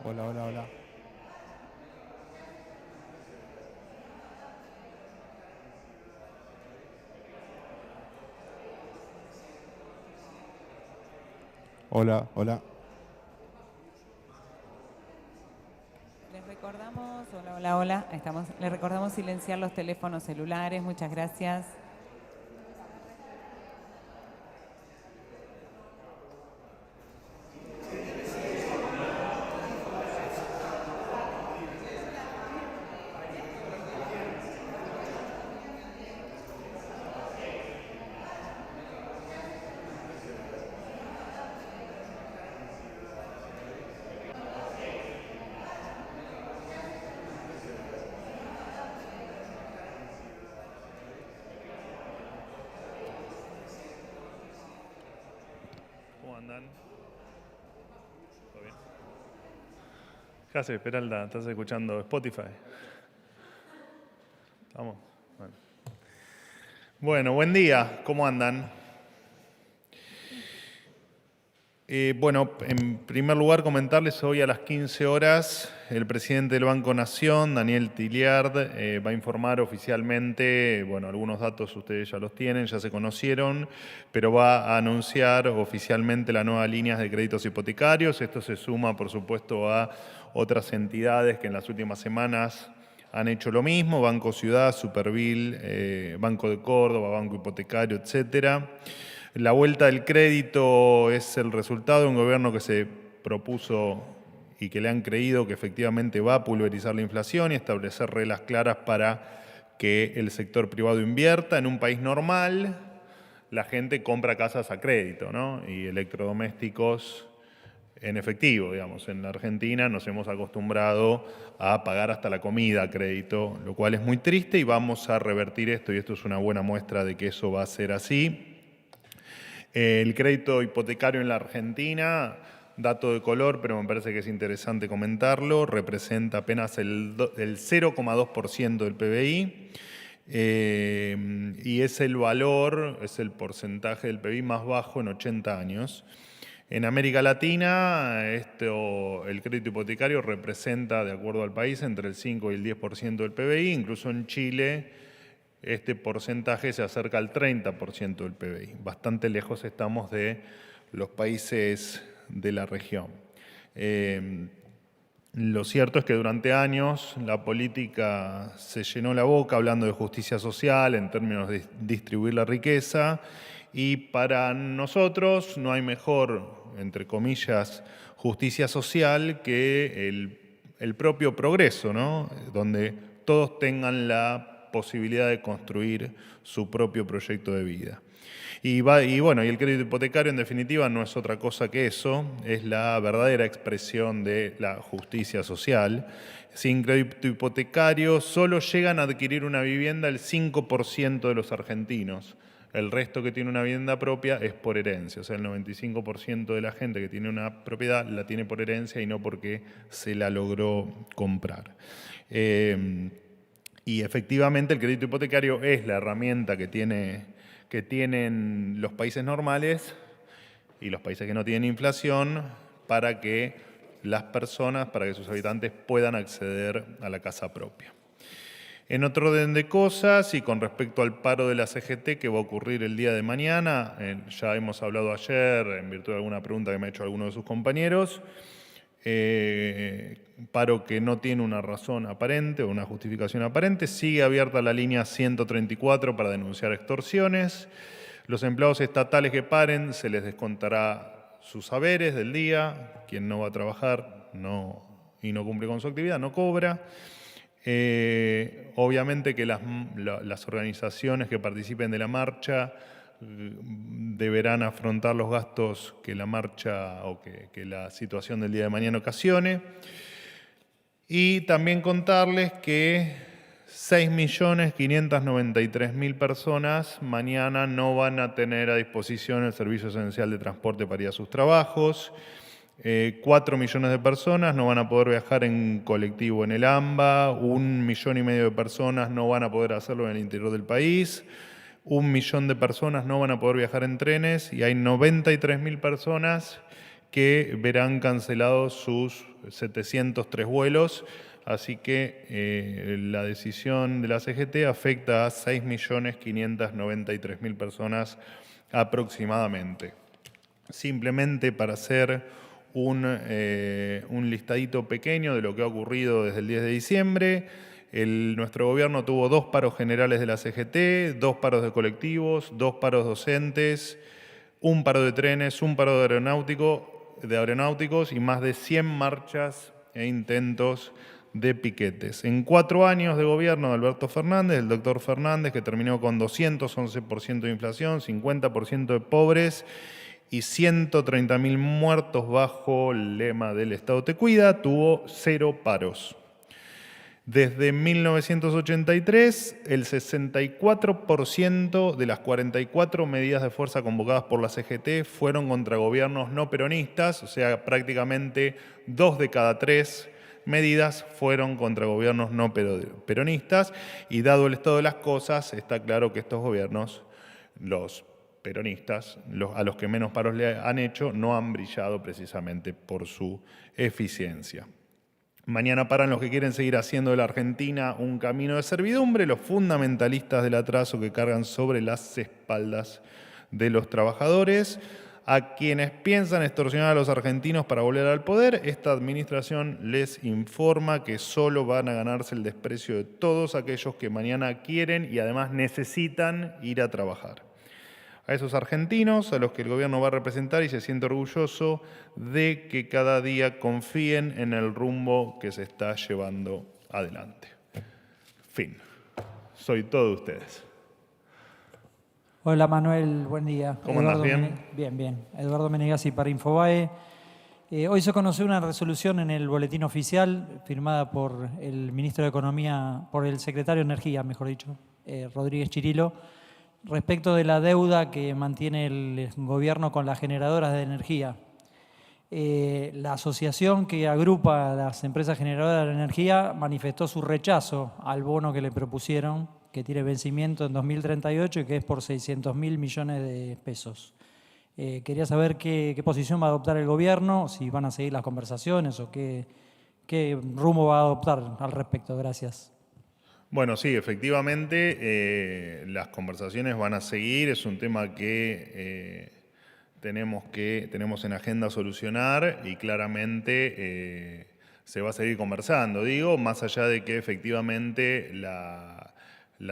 Hola, hola, hola. Hola, hola. Les recordamos, hola, hola, hola, ahí estamos. Les recordamos silenciar los teléfonos celulares, muchas gracias. ¿Cómo andan? ¿Todo bien? ¿Qué haces, Peralta? ¿Estás escuchando Spotify? ¿Estamos? Bueno, buen día. ¿Cómo andan? Bueno, en primer lugar comentarles hoy a las 15 horas el presidente del Banco Nación, Daniel Tilliard, va a informar oficialmente, bueno, algunos datos ustedes ya los tienen, ya se conocieron, pero va a anunciar oficialmente las nuevas líneas de créditos hipotecarios. Esto se suma, por supuesto, a otras entidades que en las últimas semanas han hecho lo mismo, Banco Ciudad, Supervil, Banco de Córdoba, Banco Hipotecario, etcétera. La vuelta del crédito es el resultado de un gobierno que se propuso y que le han creído que efectivamente va a pulverizar la inflación y establecer reglas claras para que el sector privado invierta. En un país normal, la gente compra casas a crédito, ¿no? Y electrodomésticos en efectivo, digamos. En la Argentina nos hemos acostumbrado a pagar hasta la comida a crédito, lo cual es muy triste y vamos a revertir esto y esto es una buena muestra de que eso va a ser así. El crédito hipotecario en la Argentina, dato de color, pero me parece que es interesante comentarlo, representa apenas el 0,2% del PBI. Y es el valor, es el porcentaje del PBI más bajo en 80 años. En América Latina, el crédito hipotecario representa, de acuerdo al país, entre el 5 y el 10% del PBI. Incluso en Chile, este porcentaje se acerca al 30% del PBI. Bastante lejos estamos de los países de la región. Lo cierto es que durante años la política se llenó la boca hablando de justicia social en términos de distribuir la riqueza y para nosotros no hay mejor, entre comillas, justicia social que el propio progreso, ¿no? Donde todos tengan la posibilidad de construir su propio proyecto de vida. Y bueno, y el crédito hipotecario en definitiva no es otra cosa que eso, es la verdadera expresión de la justicia social. Sin crédito hipotecario solo llegan a adquirir una vivienda el 5% de los argentinos. El resto que tiene una vivienda propia es por herencia, o sea, el 95% de la gente que tiene una propiedad la tiene por herencia y no porque se la logró comprar. Y efectivamente el crédito hipotecario es la herramienta que tienen los países normales y los países que no tienen inflación para que las personas, para que sus habitantes puedan acceder a la casa propia. En otro orden de cosas y con respecto al paro de la CGT que va a ocurrir el día de mañana, ya hemos hablado ayer en virtud de alguna pregunta que me ha hecho alguno de sus compañeros, paro que no tiene una razón aparente o una justificación aparente. Sigue abierta la línea 134 para denunciar extorsiones. Los empleados estatales que paren se les descontará sus saberes del día. Quien no va a trabajar y no cumple con su actividad no cobra. Obviamente que las organizaciones que participen de la marcha deberán afrontar los gastos que la marcha o que la situación del día de mañana ocasione. Y también contarles que 6.593.000 personas mañana no van a tener a disposición el servicio esencial de transporte para ir a sus trabajos. 4 millones de personas no van a poder viajar en colectivo en el AMBA, 1,5 millones de personas no van a poder hacerlo en el interior del país, 1 millón de personas no van a poder viajar en trenes y hay 93.000 personas que verán cancelados sus 703 vuelos. Así que la decisión de la CGT afecta a 6.593.000 personas aproximadamente. Simplemente para hacer un listadito pequeño de lo que ha ocurrido desde el 10 de diciembre, nuestro gobierno tuvo 2 paros generales de la CGT, 2 paros de colectivos, 2 paros docentes, 1 paro de trenes, 1 paro de aeronáuticos y más de 100 marchas e intentos de piquetes. En 4 años de gobierno de Alberto Fernández, el doctor Fernández, que terminó con 211% de inflación, 50% de pobres y 130.000 muertos bajo el lema del Estado te cuida, tuvo 0 paros. Desde 1983, el 64% de las 44 medidas de fuerza convocadas por la CGT fueron contra gobiernos no peronistas, o sea, prácticamente 2 de cada 3 medidas fueron contra gobiernos no peronistas, y dado el estado de las cosas, está claro que estos gobiernos, los peronistas, a los que menos paros le han hecho, no han brillado precisamente por su eficiencia. Mañana paran los que quieren seguir haciendo de la Argentina un camino de servidumbre, los fundamentalistas del atraso que cargan sobre las espaldas de los trabajadores. A quienes piensan extorsionar a los argentinos para volver al poder, esta administración les informa que solo van a ganarse el desprecio de todos aquellos que mañana quieren y además necesitan ir a trabajar. A esos argentinos, a los que el gobierno va a representar y se siente orgulloso de que cada día confíen en el rumbo que se está llevando adelante. Fin. Soy todo de ustedes. Hola Manuel, buen día. ¿Cómo andas? ¿Bien? Bien. Eduardo Menegazzi para Infobae. Hoy se conoció una resolución en el boletín oficial firmada por el ministro de Economía, por el secretario de Energía, mejor dicho, Rodríguez Chirilo, respecto de la deuda que mantiene el gobierno con las generadoras de energía. La asociación que agrupa a las empresas generadoras de energía manifestó su rechazo al bono que le propusieron, que tiene vencimiento en 2038 y que es por 600.000 millones de pesos. Quería saber qué posición va a adoptar el gobierno, si van a seguir las conversaciones o qué rumbo va a adoptar al respecto. Gracias. Bueno, sí, efectivamente, las conversaciones van a seguir. Es un tema que tenemos en agenda solucionar y claramente se va a seguir conversando. Digo, más allá de que efectivamente la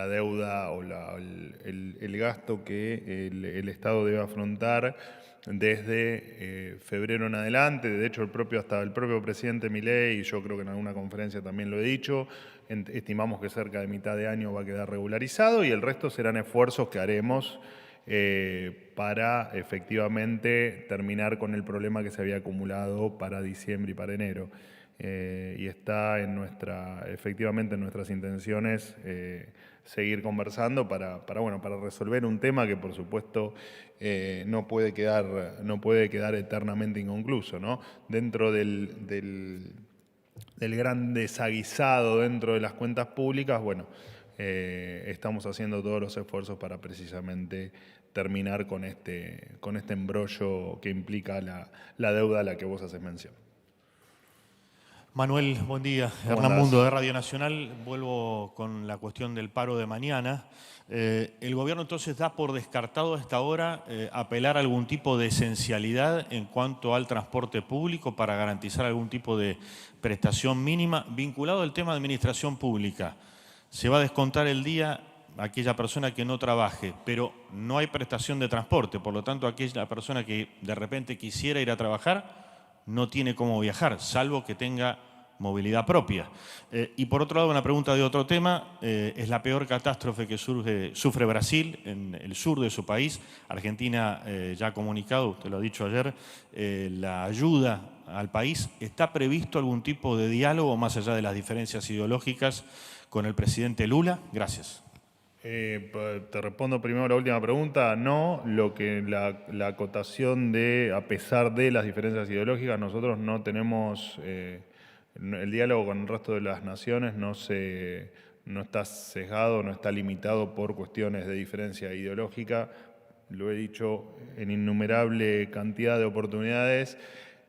deuda o el gasto que el Estado debe afrontar desde febrero en adelante, de hecho hasta el propio presidente Milei, y yo creo que en alguna conferencia también lo he dicho, estimamos que cerca de mitad de año va a quedar regularizado y el resto serán esfuerzos que haremos para efectivamente terminar con el problema que se había acumulado para diciembre y para enero. Y está efectivamente en nuestras intenciones seguir conversando para resolver un tema que por supuesto no puede quedar eternamente inconcluso, ¿no? Dentro del gran desaguisado dentro de las cuentas públicas, estamos haciendo todos los esfuerzos para precisamente terminar con este embrollo que implica la deuda a la que vos haces mención. Manuel, buen día. Hernán Mundo de Radio Nacional. Vuelvo con la cuestión del paro de mañana. ¿El gobierno entonces da por descartado a esta hora apelar a algún tipo de esencialidad en cuanto al transporte público para garantizar algún tipo de prestación mínima vinculado al tema de administración pública? Se va a descontar el día a aquella persona que no trabaje, pero no hay prestación de transporte. Por lo tanto, aquella persona que de repente quisiera ir a trabajar no tiene cómo viajar, salvo que tenga movilidad propia. Y por otro lado, una pregunta de otro tema, es la peor catástrofe que sufre Brasil en el sur de su país. Argentina ya ha comunicado, usted lo ha dicho ayer, la ayuda al país. ¿Está previsto algún tipo de diálogo más allá de las diferencias ideológicas con el presidente Lula? Gracias. Te respondo primero la última pregunta. No, la acotación de, a pesar de las diferencias ideológicas, nosotros no tenemos, el diálogo con el resto de las naciones no está sesgado, no está limitado por cuestiones de diferencia ideológica. lo he dicho en innumerable cantidad de oportunidades,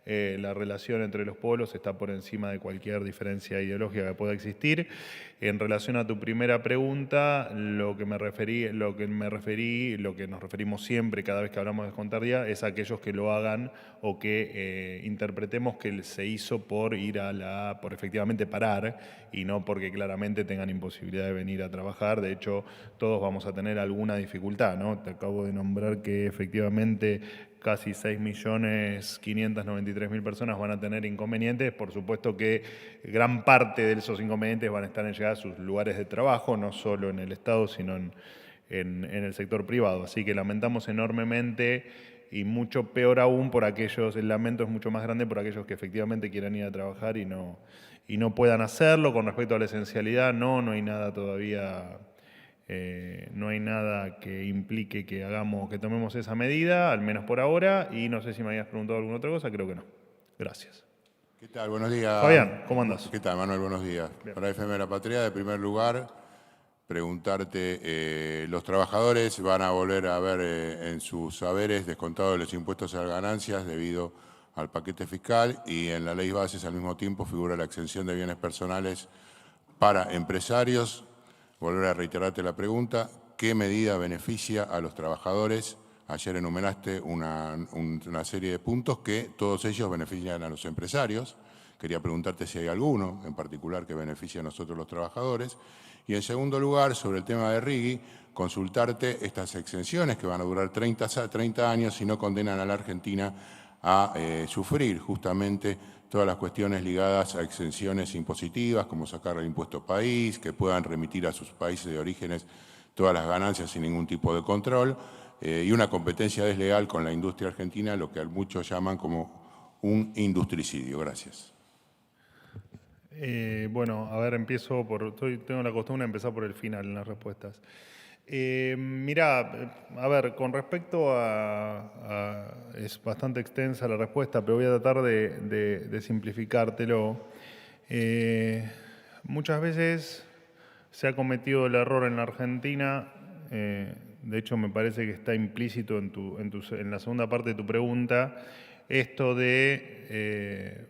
la relación entre los pueblos está por encima de cualquier diferencia ideológica que pueda existir. En relación a tu primera pregunta, lo que nos referimos siempre cada vez que hablamos de descontar es a aquellos que lo hagan o que interpretemos que se hizo por por efectivamente parar y no porque claramente tengan imposibilidad de venir a trabajar. De hecho, todos vamos a tener alguna dificultad, ¿no? Te acabo de nombrar que efectivamente casi 6.593.000 personas van a tener inconvenientes. Por supuesto que gran parte de esos inconvenientes van a estar en llegar a sus lugares de trabajo, no solo en el Estado, sino en el sector privado. Así que lamentamos enormemente y mucho peor aún por aquellos, el lamento es mucho más grande por aquellos que efectivamente quieran ir a trabajar y no puedan hacerlo. Con respecto a la esencialidad, no hay nada todavía. No hay nada que implique que tomemos esa medida, al menos por ahora, y no sé si me habías preguntado alguna otra cosa, creo que no. Gracias. ¿Qué tal? Buenos días. Fabián, ¿cómo andás? ¿Qué tal, Manuel? Buenos días. Bien. Para FM de la Patria, de primer lugar, preguntarte, los trabajadores van a volver a ver en sus saberes descontados los impuestos a las ganancias debido al paquete fiscal, y en la ley bases al mismo tiempo figura la exención de bienes personales para empresarios. Volver a reiterarte la pregunta, ¿qué medida beneficia a los trabajadores? Ayer enumeraste una serie de puntos que todos ellos benefician a los empresarios. Quería preguntarte si hay alguno en particular que beneficie a nosotros los trabajadores. Y en segundo lugar, sobre el tema de RIGI, consultarte estas exenciones que van a durar 30 años y no condenan a la Argentina a sufrir justamente todas las cuestiones ligadas a exenciones impositivas, como sacar el impuesto país, que puedan remitir a sus países de orígenes todas las ganancias sin ningún tipo de control, y una competencia desleal con la industria argentina, lo que muchos llaman como un industricidio. Gracias. Bueno, a ver, tengo la costumbre de empezar por el final en las respuestas. Mirá, a ver, con respecto es bastante extensa la respuesta, pero voy a tratar de simplificártelo. Muchas veces se ha cometido el error en la Argentina, de hecho me parece que está implícito en la segunda parte de tu pregunta, esto de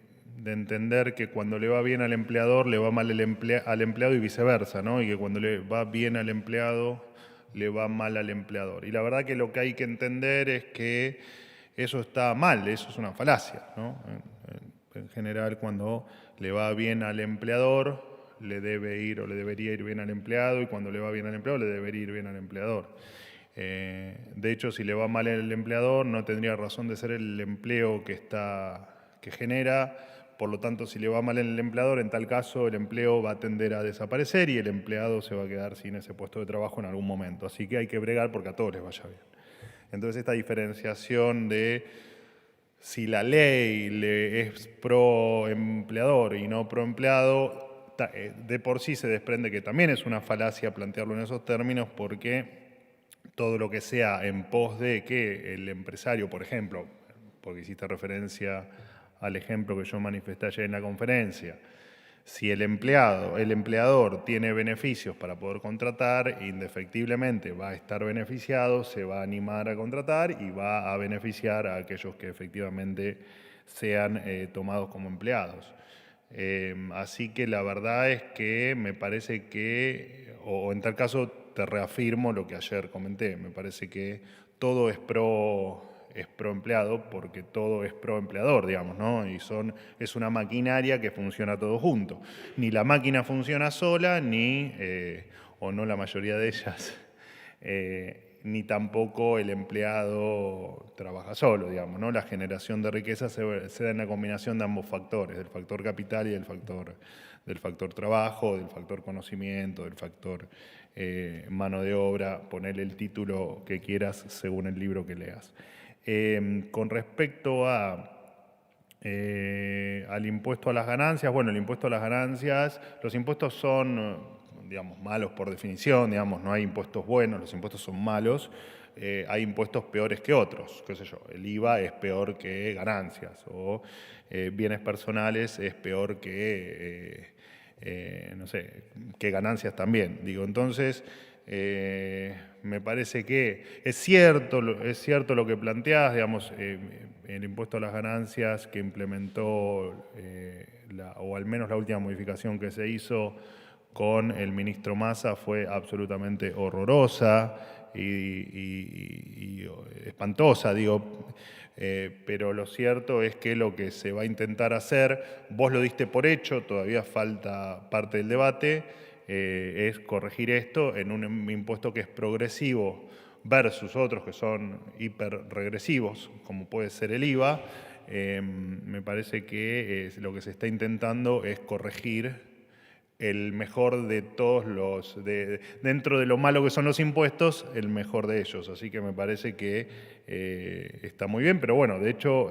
entender que cuando le va bien al empleador, le va mal al empleado y viceversa, ¿no? Y que cuando le va bien al empleado, le va mal al empleador. Y la verdad que lo que hay que entender es que eso está mal, eso es una falacia, ¿no? En general, cuando le va bien al empleador, le debe ir o le debería ir bien al empleado, y cuando le va bien al empleado, le debería ir bien al empleador. De hecho, si le va mal al empleador, no tendría razón de ser el empleo que genera. Por lo tanto, si le va mal el empleador, en tal caso el empleo va a tender a desaparecer y el empleado se va a quedar sin ese puesto de trabajo en algún momento. Así que hay que bregar porque a todos les vaya bien. Entonces, esta diferenciación de si la ley es pro empleador y no pro empleado, de por sí se desprende que también es una falacia plantearlo en esos términos, porque todo lo que sea en pos de que el empresario, por ejemplo, porque hiciste referencia al ejemplo que yo manifesté ayer en la conferencia, si el empleador tiene beneficios para poder contratar, indefectiblemente va a estar beneficiado, se va a animar a contratar y va a beneficiar a aquellos que efectivamente sean tomados como empleados. Así que la verdad es que me parece que, o en tal caso te reafirmo lo que ayer comenté, me parece que todo es pro empleado porque todo es pro empleador, digamos, ¿no? Y es una maquinaria que funciona todo junto. Ni la máquina funciona sola, o no la mayoría de ellas, ni tampoco el empleado trabaja solo, digamos, ¿no? La generación de riqueza se da en la combinación de ambos factores, del factor capital y del factor trabajo, del factor conocimiento, del factor mano de obra, ponerle el título que quieras según el libro que leas. Con respecto al impuesto a las ganancias, bueno, el impuesto a las ganancias, los impuestos son, digamos, malos por definición, digamos, no hay impuestos buenos, los impuestos son malos, hay impuestos peores que otros, qué sé yo, el IVA es peor que ganancias, o bienes personales es peor que, no sé, que ganancias también, digo, entonces Me parece que es cierto lo que planteás, digamos, el impuesto a las ganancias que implementó, o al menos la última modificación que se hizo con el ministro Massa fue absolutamente horrorosa y espantosa, digo. Pero lo cierto es que lo que se va a intentar hacer, vos lo diste por hecho, todavía falta parte del debate, es corregir esto en un impuesto que es progresivo versus otros que son hiperregresivos, como puede ser el IVA. Me parece que lo que se está intentando es corregir el mejor de todos dentro de lo malo que son los impuestos, el mejor de ellos. Así que me parece que está muy bien, pero bueno, de hecho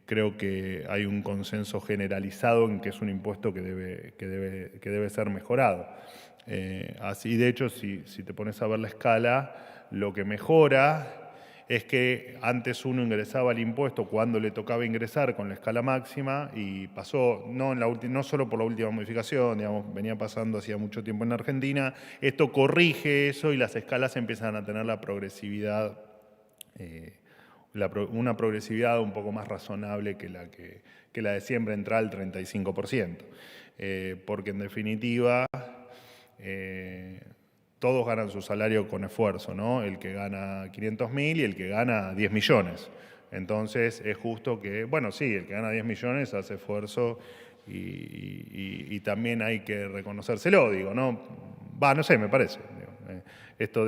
creo que hay un consenso generalizado en que es un impuesto que debe ser mejorado. Así, de hecho, si te pones a ver la escala, lo que mejora es que antes uno ingresaba al impuesto cuando le tocaba ingresar con la escala máxima y pasó, no solo por la última modificación, digamos, venía pasando hacía mucho tiempo en Argentina. Esto corrige eso y las escalas empiezan a tener la progresividad, una progresividad un poco más razonable que la de siempre, entrar al 35%. Porque en definitiva todos ganan su salario con esfuerzo, ¿no? El que gana 500.000 y el que gana 10 millones. Entonces es justo que, bueno, sí, el que gana 10 millones hace esfuerzo y también hay que reconocérselo, digo, ¿no? No sé, me parece. Digo, esto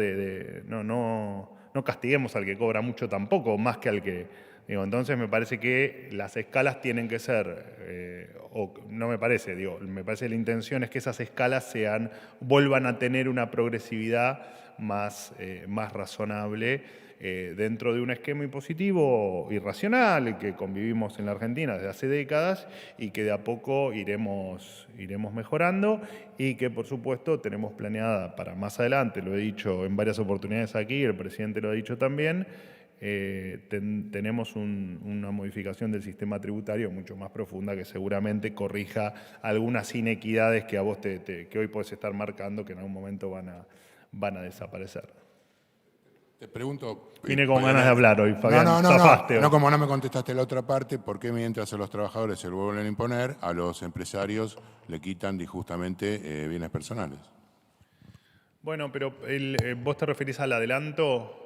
no castiguemos al que cobra mucho tampoco, más que al que... Digo, entonces me parece que las escalas tienen que ser, no me parece, digo, me parece que la intención es que esas escalas vuelvan a tener una progresividad más razonable dentro de un esquema impositivo irracional que convivimos en la Argentina desde hace décadas y que de a poco iremos mejorando y que por supuesto tenemos planeada para más adelante, lo he dicho en varias oportunidades aquí, el presidente lo ha dicho también. Tenemos una modificación del sistema tributario mucho más profunda que seguramente corrija algunas inequidades que a vos que hoy podés estar marcando que en algún momento van a desaparecer. Te pregunto... Vine con ganas de hablar hoy, Fabián. No, como no me contestaste la otra parte, ¿por qué mientras a los trabajadores se lo vuelven a imponer, a los empresarios le quitan injustamente bienes personales? Bueno, pero vos te referís al adelanto...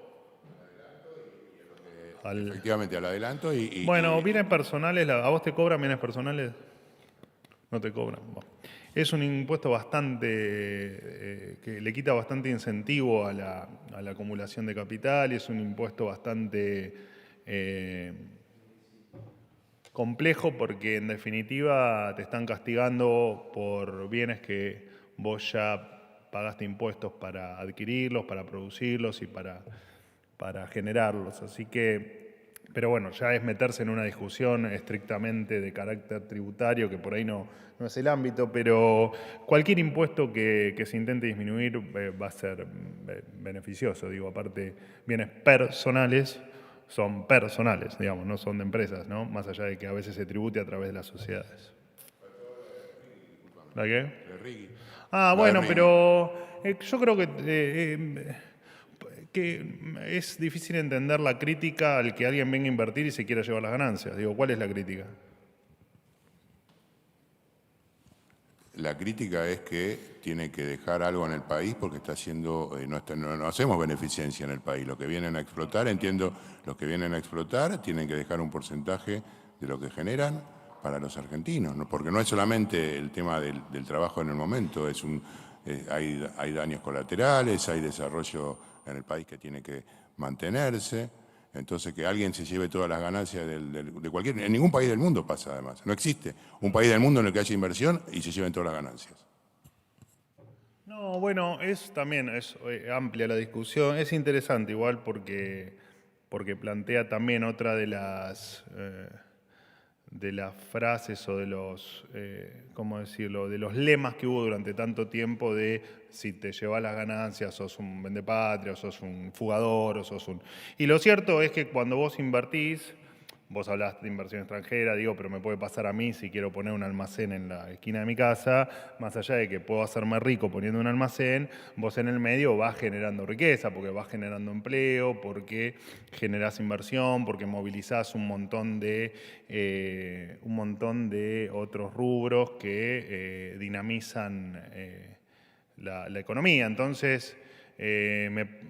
Efectivamente, al adelanto Bueno, bienes personales, ¿a vos te cobran bienes personales? No te cobran. Bueno. Es un impuesto que le quita bastante incentivo a la acumulación de capital, y es un impuesto bastante complejo porque en definitiva te están castigando por bienes que vos ya pagaste impuestos para adquirirlos, para producirlos y para generarlos. Así que, pero bueno, ya es meterse en una discusión estrictamente de carácter tributario, que por ahí no es el ámbito, pero cualquier impuesto que se intente disminuir va a ser beneficioso. Digo, aparte, bienes personales son personales, digamos, no son de empresas, ¿no? Más allá de que a veces se tribute a través de las sociedades. ¿La qué? Bueno, pero yo creo que es difícil entender la crítica al que alguien venga a invertir y se quiera llevar las ganancias. Digo, ¿cuál es la crítica? La crítica es que tiene que dejar algo en el país porque está haciendo, no hacemos beneficencia en el país. Los que vienen a explotar, los que vienen a explotar tienen que dejar un porcentaje de lo que generan para los argentinos, ¿no? Porque no es solamente el tema del trabajo en el momento, hay daños colaterales, hay desarrollo en el país que tiene que mantenerse. Entonces, que alguien se lleve todas las ganancias de cualquier... En ningún país del mundo pasa, además. No existe un país del mundo en el que haya inversión y se lleven todas las ganancias. No, bueno, también es amplia la discusión. Es interesante igual porque plantea también otra de las frases o de los, ¿cómo decirlo?, de los lemas que hubo durante tanto tiempo de si te llevas las ganancias sos un vendepatria, o sos un fugador, o sos un... Y lo cierto es que cuando vos invertís, Vos hablaste de inversión extranjera, digo, pero me puede pasar a mí si quiero poner un almacén en la esquina de mi casa, más allá de que puedo hacerme rico poniendo un almacén, vos en el medio vas generando riqueza, porque vas generando empleo, porque generás inversión, porque movilizás un montón de otros rubros que dinamizan la economía. Entonces,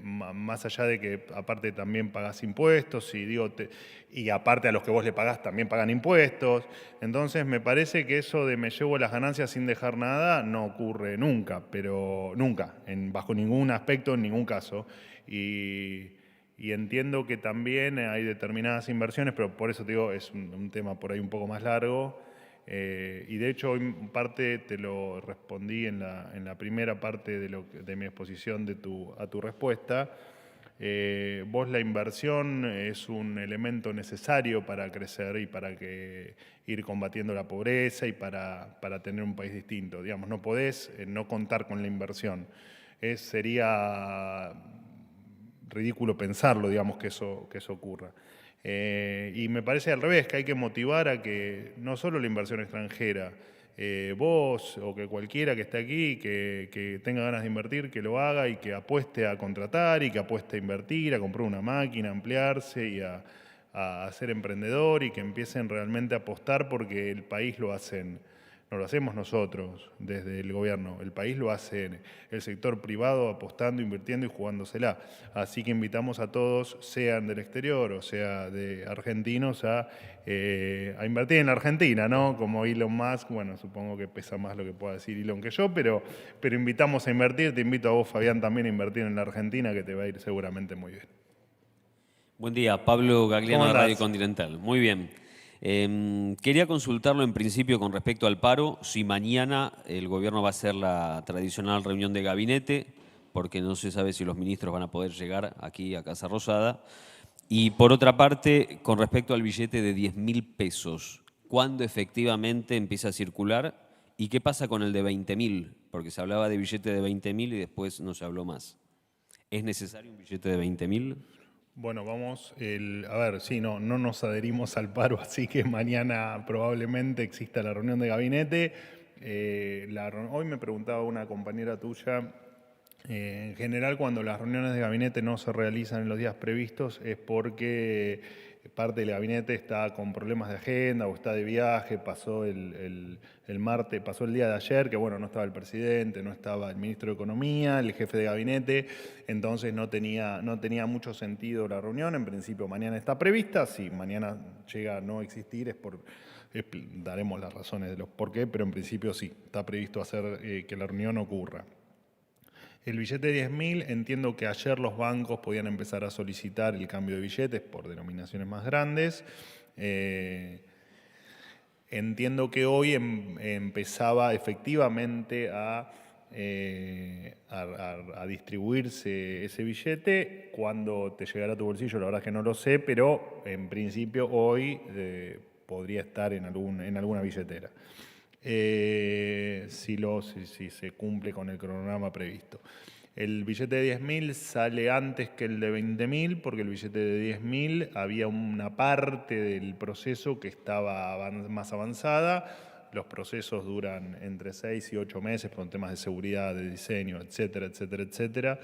más allá de que aparte también pagás impuestos y aparte a los que vos le pagás también pagan impuestos, entonces me parece que eso de me llevo las ganancias sin dejar nada no ocurre nunca, pero nunca, bajo ningún aspecto, en ningún caso. Y entiendo que también hay determinadas inversiones, pero por eso te digo, es un tema por ahí un poco más largo. Y de hecho, hoy parte te lo respondí en la primera parte de mi exposición a tu respuesta. Vos la inversión es un elemento necesario para crecer y para ir combatiendo la pobreza y para tener un país distinto. Digamos, no podés no contar con la inversión. Sería ridículo pensarlo, digamos, que eso ocurra. Y me parece al revés, que hay que motivar a que no solo la inversión extranjera, vos o que cualquiera que esté aquí, que tenga ganas de invertir, que lo haga y que apueste a contratar y que apueste a invertir, a comprar una máquina, a ampliarse y a ser emprendedor y que empiecen realmente a apostar porque el país lo hacen. No lo hacemos nosotros desde el gobierno, el país lo hace el sector privado apostando, invirtiendo y jugándosela. Así que invitamos a todos, sean del exterior o sea de argentinos, a invertir en la Argentina, ¿no? Como Elon Musk, bueno, supongo que pesa más lo que pueda decir Elon que yo, pero invitamos a invertir, te invito a vos, Fabián, también a invertir en la Argentina, que te va a ir seguramente muy bien. Buen día, Pablo Gagliano ¿Cómo de Radio andás? Continental. Muy bien. Quería consultarlo en principio con respecto al paro, si mañana el gobierno va a hacer la tradicional reunión de gabinete, porque no se sabe si los ministros van a poder llegar aquí a Casa Rosada. Y por otra parte, con respecto al billete de 10.000 pesos, ¿cuándo efectivamente empieza a circular? ¿Y qué pasa con el de 20.000? Porque se hablaba de billete de 20.000 y después no se habló más. ¿Es necesario un billete de 20.000? Bueno, a ver, sí, no nos adherimos al paro, así que mañana probablemente exista la reunión de gabinete. Hoy me preguntaba una compañera tuya, en general cuando las reuniones de gabinete no se realizan en los días previstos es porque parte del gabinete está con problemas de agenda o está de viaje, pasó el martes, pasó el día de ayer, que bueno, no estaba el presidente, no estaba el ministro de Economía, el jefe de gabinete, entonces no tenía mucho sentido la reunión. En principio mañana está prevista, si mañana llega a no existir daremos las razones de los por qué, pero en principio sí, está previsto hacer que la reunión ocurra. El billete de 10.000, entiendo que ayer los bancos podían empezar a solicitar el cambio de billetes por denominaciones más grandes. Entiendo que hoy empezaba efectivamente a distribuirse ese billete. Cuando te llegará a tu bolsillo, la verdad es que no lo sé, pero en principio hoy podría estar en alguna billetera. Si se cumple con el cronograma previsto. El billete de 10.000 sale antes que el de 20.000 porque el billete de 10.000 había una parte del proceso que estaba más avanzada. Los procesos duran entre 6 y 8 meses por temas de seguridad, de diseño, etcétera, etcétera, etcétera.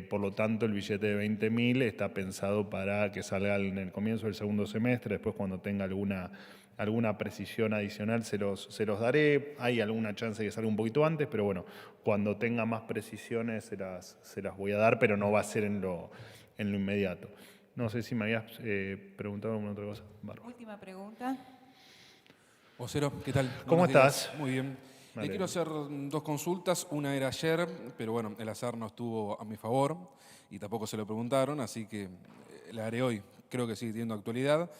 Por lo tanto, el billete de 20.000 está pensado para que salga en el comienzo del segundo semestre. Después, cuando tenga alguna precisión adicional se los daré. Hay alguna chance de que salga un poquito antes, pero bueno, cuando tenga más precisiones se las voy a dar, pero no va a ser en lo inmediato. No sé si me habías preguntado alguna otra cosa. Bárbara. Última pregunta. Vocero, ¿qué tal? ¿Cómo Buenos días. estás? Muy bien. Le quiero hacer dos consultas. Una era ayer, pero bueno, el azar no estuvo a mi favor y tampoco se lo preguntaron, así que la haré hoy. Creo que sigue teniendo actualidad.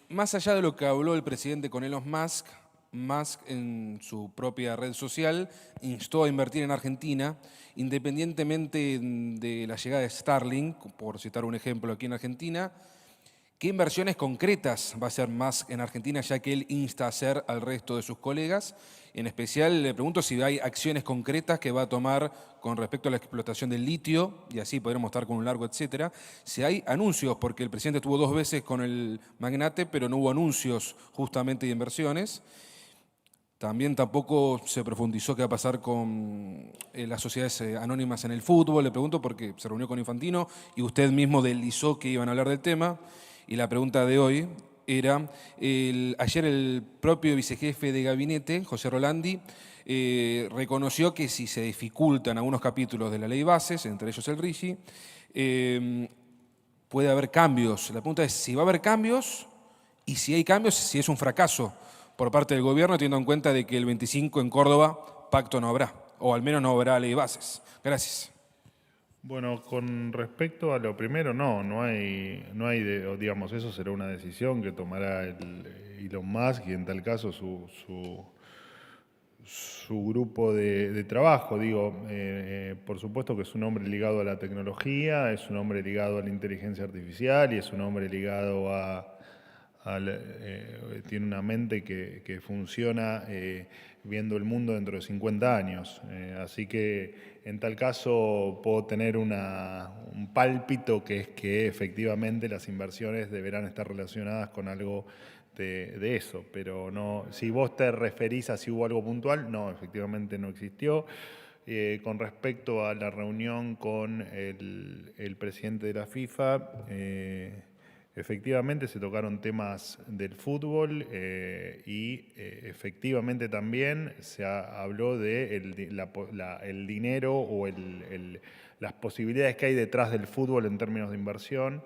Más allá de lo que habló el presidente con Elon Musk, Musk en su propia red social instó a invertir en Argentina, independientemente de la llegada de Starlink, por citar un ejemplo aquí en Argentina. ¿Qué inversiones concretas va a hacer Musk en Argentina, ya que él insta a hacer al resto de sus colegas? En especial le pregunto si hay acciones concretas que va a tomar con respecto a la explotación del litio, y así podremos estar con un largo etcétera. Si hay anuncios, porque el presidente estuvo 2 veces con el magnate, pero no hubo anuncios justamente de inversiones. También tampoco se profundizó qué va a pasar con las sociedades anónimas en el fútbol. Le pregunto porque se reunió con Infantino y usted mismo deslizó que iban a hablar del tema. Y la pregunta de hoy era, ayer el propio vicejefe de gabinete, José Rolandi, reconoció que si se dificultan algunos capítulos de la ley bases, entre ellos el RIGI, puede haber cambios. La pregunta es si va a haber cambios y si hay cambios, si es un fracaso por parte del gobierno, teniendo en cuenta de que el 25 en Córdoba pacto no habrá, o al menos no habrá ley bases. Gracias. Bueno, con respecto a lo primero, no hay, digamos, eso será una decisión que tomará Elon Musk y en tal caso su grupo de trabajo. Digo, por supuesto que es un hombre ligado a la tecnología, es un hombre ligado a la inteligencia artificial y es un hombre ligado tiene una mente que funciona viendo el mundo dentro de 50 años. Así que en tal caso puedo tener un pálpito que es que efectivamente las inversiones deberán estar relacionadas con algo de eso. Pero no, si vos te referís a si hubo algo puntual, no, efectivamente no existió. Con respecto a la reunión con el presidente de la FIFA, efectivamente se tocaron temas del fútbol y efectivamente también se habló de el dinero o las posibilidades que hay detrás del fútbol en términos de inversión.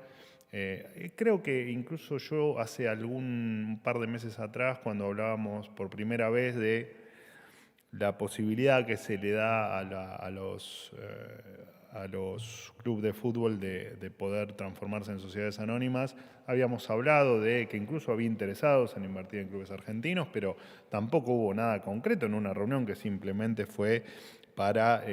Creo que incluso yo hace un par de meses atrás, cuando hablábamos por primera vez de la posibilidad que se le da a los clubes de fútbol de poder transformarse en sociedades anónimas. Habíamos hablado de que incluso había interesados en invertir en clubes argentinos, pero tampoco hubo nada concreto en una reunión que simplemente fue para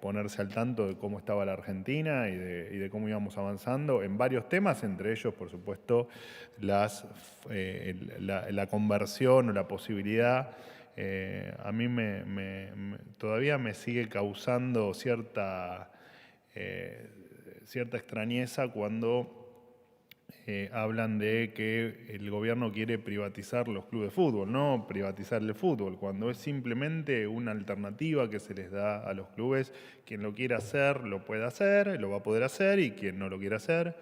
ponerse al tanto de cómo estaba la Argentina y de cómo íbamos avanzando en varios temas, entre ellos, por supuesto, la conversión o la posibilidad. A mí todavía me sigue causando cierta extrañeza cuando hablan de que el gobierno quiere privatizar los clubes de fútbol, no privatizar el fútbol, cuando es simplemente una alternativa que se les da a los clubes. Quien lo quiera hacer, lo puede hacer, lo va a poder hacer, y quien no lo quiera hacer,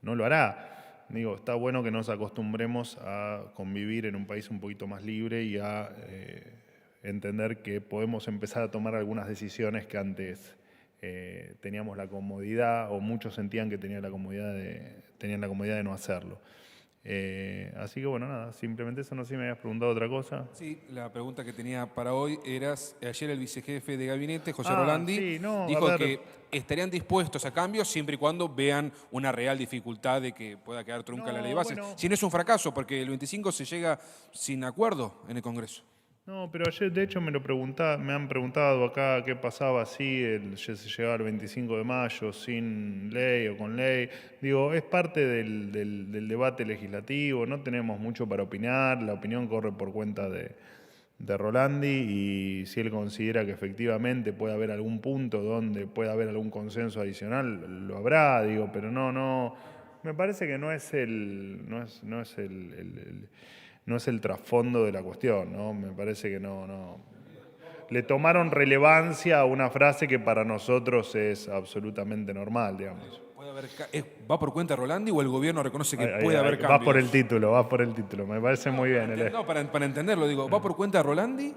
no lo hará. Digo, está bueno que nos acostumbremos a convivir en un país un poquito más libre y a entender que podemos empezar a tomar algunas decisiones que antes teníamos la comodidad, o muchos sentían que tenían la comodidad de no hacerlo. Así que bueno, nada, simplemente eso. No sé si me habías preguntado otra cosa. Sí, la pregunta que tenía para hoy era, ayer el vicejefe de gabinete, José Rolandi, sí, dijo que estarían dispuestos a cambios siempre y cuando vean una real dificultad de que pueda quedar trunca la ley base. Bueno. Si no es un fracaso, porque el 25 se llega sin acuerdo en el Congreso. No, pero ayer de hecho me han preguntado acá qué pasaba si se llegaba el 25 de mayo sin ley o con ley. Digo, es parte del debate legislativo, no tenemos mucho para opinar, la opinión corre por cuenta de Rolandi, y si él considera que efectivamente puede haber algún punto donde pueda haber algún consenso adicional, lo habrá, digo, pero no, me parece que no es el trasfondo de la cuestión, ¿no? Me parece que no. Le tomaron relevancia a una frase que para nosotros es absolutamente normal, digamos. ¿Va por cuenta de Rolandi o el gobierno reconoce que puede haber cambios? Va por el título, me parece muy bien. No, para entenderlo, digo, ¿va por cuenta de Rolandi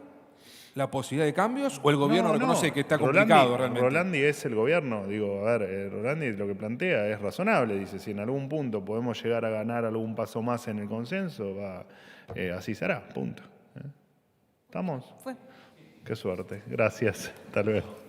la posibilidad de cambios o el gobierno reconoce que está complicado realmente? Rolandi es el gobierno, digo, a ver, Rolandi lo que plantea es razonable, dice, si en algún punto podemos llegar a ganar algún paso más en el consenso, así será, punto. ¿Estamos? Fue. Qué suerte, gracias, hasta luego.